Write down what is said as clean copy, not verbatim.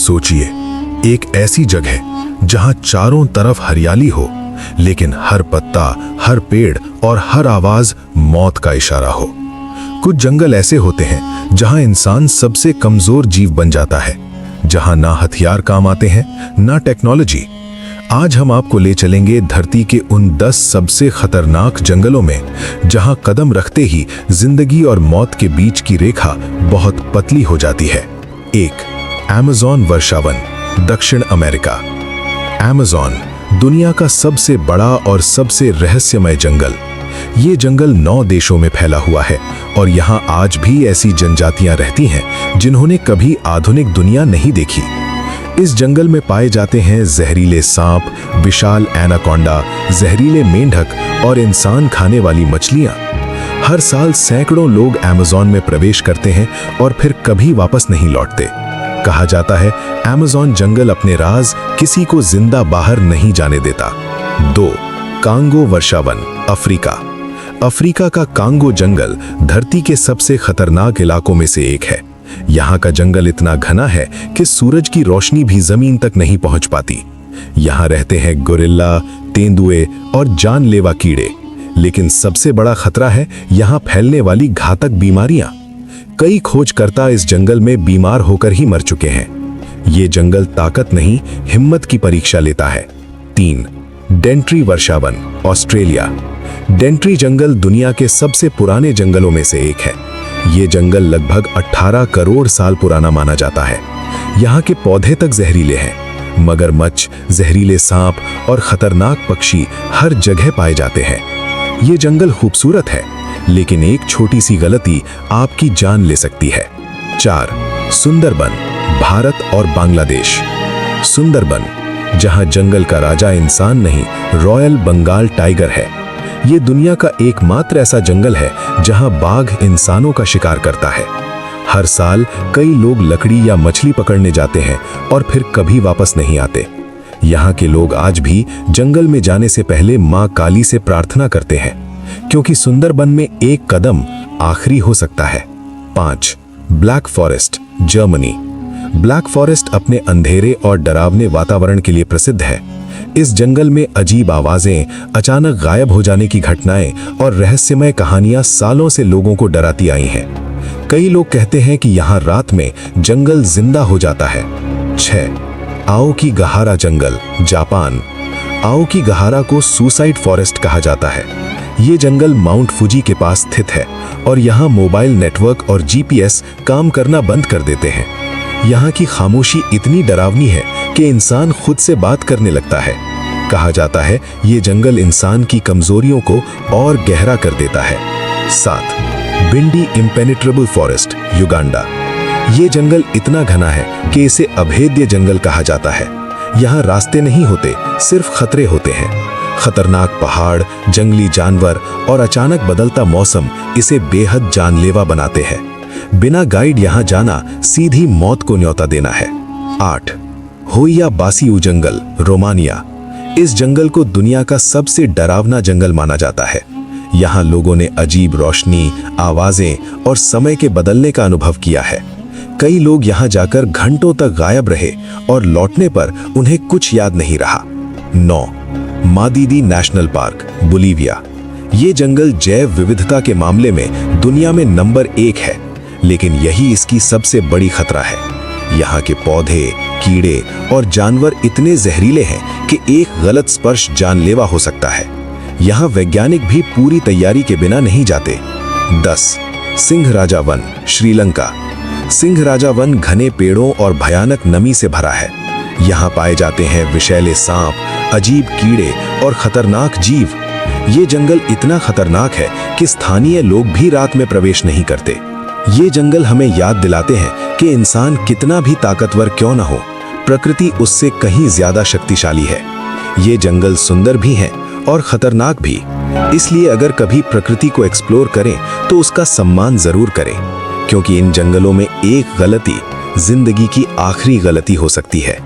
सोचिए, एक ऐसी जगह जहां चारों तरफ हरियाली हो, लेकिन हर पत्ता, हर पेड़ और हर आवाज मौत का इशारा हो। कुछ जंगल ऐसे होते हैं जहां इंसान सबसे कमजोर जीव बन जाता है, जहां ना हथियार काम आते हैं, ना टेक्नोलॉजी। आज हम आपको ले चलेंगे धरती के उन 10 सबसे खतरनाक जंगलों में, जहां कदम रखते ही जिंदगी और मौत के बीच की रेखा बहुत पतली हो जाती है। 1. अमेज़न वर्षावन, दक्षिण अमेरिका। अमेज़न दुनिया का सबसे बड़ा और सबसे रहस्यमय जंगल। ये जंगल 9 देशों में फैला हुआ है और यहाँ आज भी ऐसी जनजातियां रहती हैं जिन्होंने कभी आधुनिक दुनिया नहीं देखी। इस जंगल में पाए जाते हैं जहरीले सांप, विशाल एनाकोंडा, जहरीले मेंढक और इंसान खाने वाली मछलियां। हर साल सैकड़ों लोग अमेज़न में प्रवेश करते हैं और फिर कभी वापस नहीं लौटते। कहा जाता है अमेज़न जंगल अपने राज किसी को जिंदा बाहर नहीं जाने देता। 2. कांगो वर्षावन, अफ्रीका। अफ्रीका का कांगो जंगल धरती के सबसे खतरनाक इलाकों में से एक है। यहाँ का जंगल इतना घना है कि सूरज की रोशनी भी जमीन तक नहीं पहुंच पाती। यहाँ रहते हैं गोरिल्ला, तेंदुए और जानलेवा कीड़े, लेकिन सबसे बड़ा खतरा है यहाँ फैलने वाली घातक बीमारियां। कई खोजकर्ता इस जंगल में बीमार होकर ही मर चुके हैं। ये जंगल ताकत नहीं, हिम्मत की परीक्षा लेता है। 3. डेंट्री वर्षावन, ऑस्ट्रेलिया। डेंट्री जंगल दुनिया के सबसे पुराने जंगलों में से एक है। ये जंगल लगभग 18 करोड़ साल पुराना माना जाता है। यहाँ के पौधे तक जहरीले हैं। मगरमच्छ, जहरीले सांप और खतरनाक पक्षी हर जगह पाए जाते हैं। ये जंगल खूबसूरत है, लेकिन एक छोटी सी गलती आपकी जान ले सकती है। 4. सुंदरबन, भारत और बांग्लादेश। सुंदरबन, जहां जंगल का राजा इंसान नहीं, रॉयल बंगाल टाइगर है। ये दुनिया का एकमात्र ऐसा जंगल है जहां बाघ इंसानों का शिकार करता है। हर साल कई लोग लकड़ी या मछली पकड़ने जाते हैं और फिर कभी वापस नहीं आते। यहाँ के लोग आज भी जंगल में जाने से पहले मां काली से प्रार्थना करते हैं, क्योंकि सुंदरबन में एक कदम आखिरी हो सकता है। 5. Black forest, Germany. Black forest अपने अंधेरे और डरावने वातावरण के लिए प्रसिद्ध है। इस जंगल में अजीब आवाजें, अचानक गायब हो जाने की घटनाएं और रहस्यमय कहानियां सालों से लोगों को डराती आई हैं। कई लोग कहते हैं कि यहाँ रात में जंगल जिंदा हो जाता है। 6. आओकीगहारा जंगल, जापान। आओकीगहारा को सुसाइड फॉरेस्ट कहा जाता है। ये जंगल माउंट फुजी के पास स्थित है और यहाँ मोबाइल नेटवर्क और जीपीएस काम करना बंद कर देते हैं। यहाँ की खामोशी इतनी डरावनी है कि इंसान खुद से बात करने लगता है। कहा जाता है ये जंगल इंसान की कमजोरियों को और गहरा कर देता है। 7. बिंडी इम्पेनिट्रेबल फॉरेस्ट, युगांडा। ये जंगल इतना घना है कि इसे अभेद्य जंगल कहा जाता है। यहाँ रास्ते नहीं होते, सिर्फ खतरे होते हैं। खतरनाक पहाड़, जंगली जानवर और अचानक बदलता मौसम इसे बेहद जानलेवा बनाते हैं। बिना गाइड यहाँ जाना सीधी मौत को न्योता देना है। 8. होइया बासिऊ जंगल, रोमानिया। इस जंगल को दुनिया का सबसे डरावना जंगल माना जाता है। यहाँ लोगों ने अजीब रोशनी, आवाजें और समय के बदलने का अनुभव किया है। कई लोग यहाँ जाकर घंटों तक गायब रहे और लौटने पर उन्हें कुछ याद नहीं रहा। 9. मादीदी नेशनल पार्क, बोलिविया। ये जंगल जैव विविधता के मामले में दुनिया में नंबर 1 है, लेकिन यही इसकी सबसे बड़ी खतरा है। यहाँ के पौधे, कीड़े और जानवर इतने जहरीले हैं कि एक गलत स्पर्श जानलेवा हो सकता है। यहाँ वैज्ञानिक भी पूरी तैयारी के बिना नहीं जाते। 10. सिंह राजा वन, श्रीलंका। सिंह राजा वन घने पेड़ों और भयानक नमी से भरा है। यहाँ पाए जाते हैं विषैले सांप, अजीब कीड़े और खतरनाक जीव। ये जंगल इतना खतरनाक है कि स्थानीय लोग भी रात में प्रवेश नहीं करते। ये जंगल हमें याद दिलाते हैं कि इंसान कितना भी ताकतवर क्यों न हो, प्रकृति उससे कहीं ज्यादा शक्तिशाली है। ये जंगल सुंदर भी हैं और खतरनाक भी, इसलिए अगर कभी प्रकृति को एक्सप्लोर करें तो उसका सम्मान जरूर करें, क्योंकि इन जंगलों में एक गलती जिंदगी की आखिरी गलती हो सकती है।